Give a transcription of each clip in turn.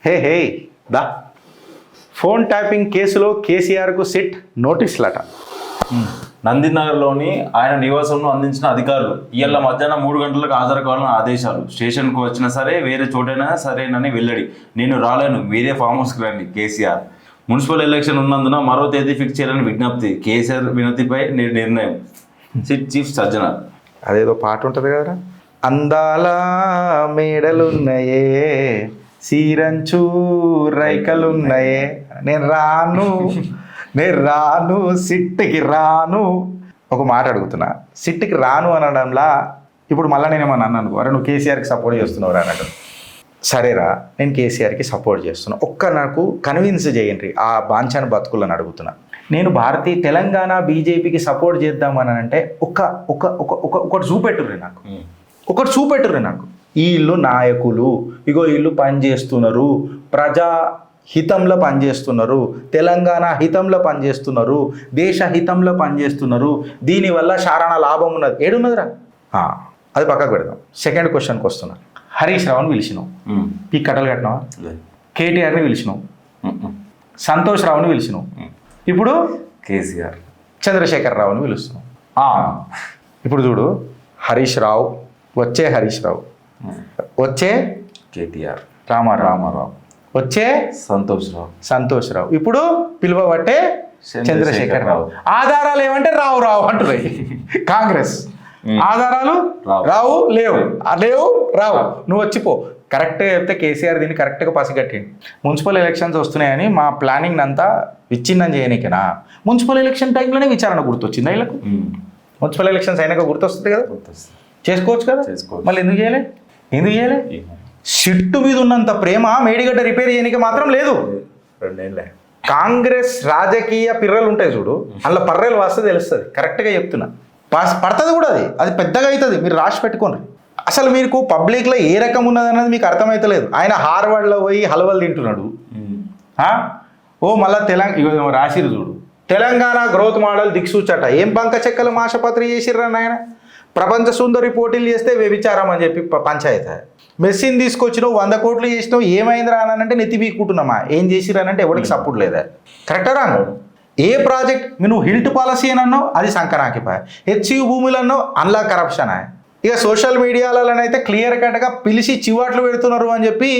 హే హే దా phone tapping కేసులో కేసీఆర్కు SIT నోటీసులట. నందినగర్లోని ఆయన నివాసంలో అందించిన అధికారులు ఇవాళ మధ్యాహ్నం 3 గంటలకు హాజరు కావాలని ఆదేశాలు. స్టేషన్కు వచ్చినా సరే వేరే చోటైనా సరేనని వెల్లడి. నేను రాలేను, మీరే ఫామ్ హౌస్కి రండి కేసీఆర్. మున్సిపల్ ఎలక్షన్ ఉన్నందున మరో తేదీ ఫిక్స్ చేయాలని విజ్ఞప్తి. కేసీఆర్ వినతిపై నిర్ణయం. SIT chief Sajjanar. అదేదో పాట ఉంటుంది కదరా, అందాల మేడలున్నాయే సీరంచు రైకలున్నాయే, నేను రాను సిట్కి రాను. ఒక మాట అడుగుతున్నా, సిట్కి రాను అనడంలా ఇప్పుడు మళ్ళీ నేను ఏమన్నా అన్నాను, అరే నువ్వు కేసీఆర్కి సపోర్ట్ చేస్తున్నావు అన్నట్టు. సరేరా, నేను కేసీఆర్కి సపోర్ట్ చేస్తున్నా, ఒక్క నాకు కన్విన్స్ చేయండి ఆ బాంఛాను బతుకులను అడుగుతున్నా. నేను తెలంగాణ బీజేపీకి సపోర్ట్ చేద్దామని అంటే ఒకటి చూపెట్టుర్రి నాకు, ఒకటి చూపెట్టుర్రి నాకు. వీళ్ళు నాయకులు, ఇగో వీళ్ళు పనిచేస్తున్నారు, ప్రజా హితంలో పనిచేస్తున్నారు, తెలంగాణ హితంలో పనిచేస్తున్నారు, దేశ హితంలో పనిచేస్తున్నారు, దీనివల్ల చారణ లాభం ఉన్నది. ఏడున్నదిరా? అది పక్కకు పెడదాం. సెకండ్ క్వశ్చన్కి వస్తున్నా. హరీష్ రావుని పిలిచినావు, ఈ కట్టలు కట్టినావా? కేటీఆర్ని పిలిచినావు, సంతోష్ రావుని పిలిచినావు, ఇప్పుడు కేసీఆర్ చంద్రశేఖర్ రావుని పిలుస్తున్నావు. ఇప్పుడు చూడు, హరీష్ రావు వచ్చే, హరీష్ రావు వచ్చే, కేటీఆర్ రామారావు వచ్చే, సంతోష్ రావు ఇప్పుడు పిలువబట్టే చంద్రశేఖర్ రావు. ఆధారాలు ఏమంటే రావు అంటున్నాయి కాంగ్రెస్. ఆధారాలు లేవు నువ్వు వచ్చిపో. కరెక్ట్గా చెప్తే కేసీఆర్ దీన్ని కరెక్ట్గా పసిగట్టిండు. మున్సిపల్ ఎలక్షన్స్ వస్తున్నాయని మా ప్లానింగ్ అంతా విచ్ఛిన్నం చేయనీకేనా? మున్సిపల్ ఎలక్షన్ టైంలోనే విచారణ గుర్తొచ్చింది వీళ్ళకు. మున్సిపల్ ఎలక్షన్స్ అయినాక గుర్తొస్తుంది కదా, చేసుకోవచ్చు కదా, మళ్ళీ ఎందుకు చేయలే? సిట్టు మీద ఉన్నంత ప్రేమ మేడిగడ్డ రిపేర్ చేయడానికి మాత్రం లేదు. 2 ఏళ్ళే కాంగ్రెస్ రాజకీయ పిర్రలు ఉంటాయి చూడు, అందులో పర్రెలు వస్తే తెలుస్తుంది. కరెక్ట్గా చెప్తున్నా, పడుతుంది కూడా, అది పెద్దగా అవుతుంది. మీరు రాసి పెట్టుకోండి. అసలు మీకు పబ్లిక్లో ఏ రకం ఉన్నది అన్నది మీకు అర్థమవుతలేదు. ఆయన హార్వర్డ్లో పోయి హల్వలు తింటున్నాడు. మళ్ళీ తెలంగాణ రాసిరు చూడు, తెలంగాణ గ్రోత్ మోడల్ దిక్సూచట. ఏం బంక చెక్కలు మాషపత్రి చేసిర్రని ఆయన. ప్రపంచ సుందరి పోటీలు చేస్తే వ్యభిచారం అని చెప్పి పంచాయతీ. మెస్సిని తీసుకొచ్చినావు, 100 కోట్లు చేసినావు, ఏమైందిరా అనంటే నెత్తి పీక్కుంటున్నామా? ఏం చేసిరనంటే ఎవరికి సపోర్ట్ లేదా? కరెక్టా రాను? ఏ ప్రాజెక్ట్ నువ్వు హిల్ట్ పాలసీ అని అన్నావు, అది సంకనాకిపోయా. హెచ్యు భూములు అన్నావు, అన్లా కరప్షన్. ఇక సోషల్ మీడియాలనైతే క్లియర్ కట్గా పిలిచి చివాట్లు పెడుతున్నారు అని చెప్పి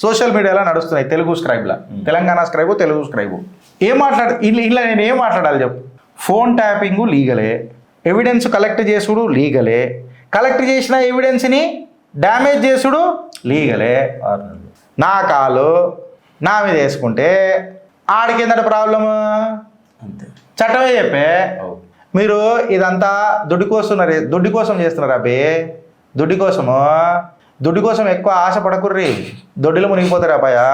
సోషల్ మీడియాలో నడుస్తున్నాయి. తెలుగు స్క్రైబ్లా, తెలంగాణ స్క్రైబు, తెలుగు స్క్రైబు. ఇలా నేను ఏం మాట్లాడాలి చెప్పు? ఫోన్ ట్యాపింగు లీగలే, ఎవిడెన్స్ కలెక్ట్ చేసుడు లీగలే, కలెక్ట్ చేసిన ఎవిడెన్స్ని డ్యామేజ్ చేసుడు లీగలే. నా కాలు నా మీద వేసుకుంటే ఆడికి ఏంటంటే ప్రాబ్లము? చట్టమే చెప్పే. మీరు ఇదంతా దుడ్డు కోసం చేస్తున్నారు అబ్బే. దుడ్డు కోసం ఎక్కువ ఆశ పడకుర్రి, దొడ్డిలో మునిగిపోతారు అబ్బాయా.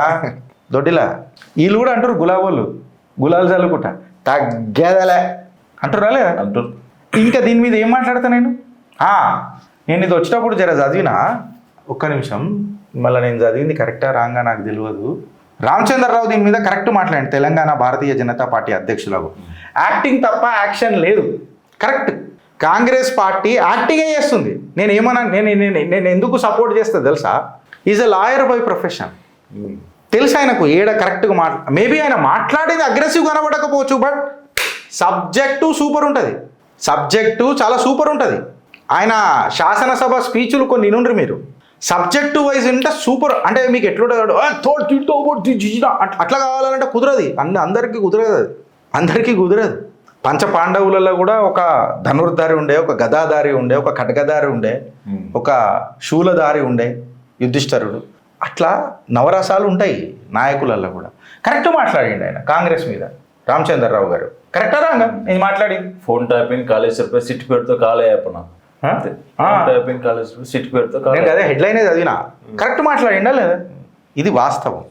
దొడ్డిలా వీళ్ళు కూడా అంటారు, గులాలు చల్లుకుంటా తగ్గేదలే అంటారా లేదా? అంటారు. ఇంకా దీని మీద ఏం మాట్లాడతా నేను ఇది వచ్చేటప్పుడు జర చదివినా, ఒక్క నిమిషం, మళ్ళీ నేను చదివింది కరెక్టా రాంగా నాకు తెలియదు. రామచంద్రరావు దీని మీద కరెక్ట్ మాట్లాడండి, తెలంగాణ భారతీయ జనతా పార్టీ అధ్యక్షులకు. యాక్టింగ్ తప్ప యాక్షన్ లేదు. కరెక్ట్, కాంగ్రెస్ పార్టీ యాక్టింగే చేస్తుంది. నేను ఎందుకు సపోర్ట్ చేస్తా తెలుసా? Is a lawyer by profession. తెలుసు ఆయనకు ఏడ కరెక్ట్గా మేబీ ఆయన మాట్లాడేది అగ్రెసివ్ కనబడకపోవచ్చు, బట్ సబ్జెక్టు సూపర్ ఉంటుంది. సబ్జెక్టు చాలా సూపర్ ఉంటుంది. ఆయన శాసనసభ స్పీచ్లు కొన్ని వినుండ్రి మీరు, సబ్జెక్టు వైజ్ ఉంటే సూపర్. అంటే మీకు ఎట్లుంటుంది, అట్లా కావాలంటే కుదరదు. అందరికీ కుదరదు. పంచ పాండవులలో కూడా ఒక ధనుర్ధారి ఉండే, ఒక గదాధారి ఉండే, ఒక ఖడ్గధారి ఉండే, ఒక శూలధారి ఉండే యుధిష్ఠరుడు. అట్లా నవరసాలు ఉంటాయి నాయకులలో కూడా. కరెక్ట్ మాట్లాడండి ఆయన కాంగ్రెస్ మీద రామచంద్రరావు గారు. కరెక్టా రాంగా నేను మాట్లాడి? ఫోన్ ట్యాపింగ్ కాళేశ్వరపై సిట్ పేరుతో కాలేయపన. ట్యాపింగ్ కాళేశ్వర సిట్ పేరుతో నేను అదే హెడ్లైనే చదివినా. కరెక్ట్ మాట్లాడిండా లేదా? ఇది వాస్తవం,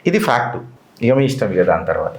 ఇది ఫ్యాక్టు. ఇక మీ ఇష్టం కదా దాని తర్వాత.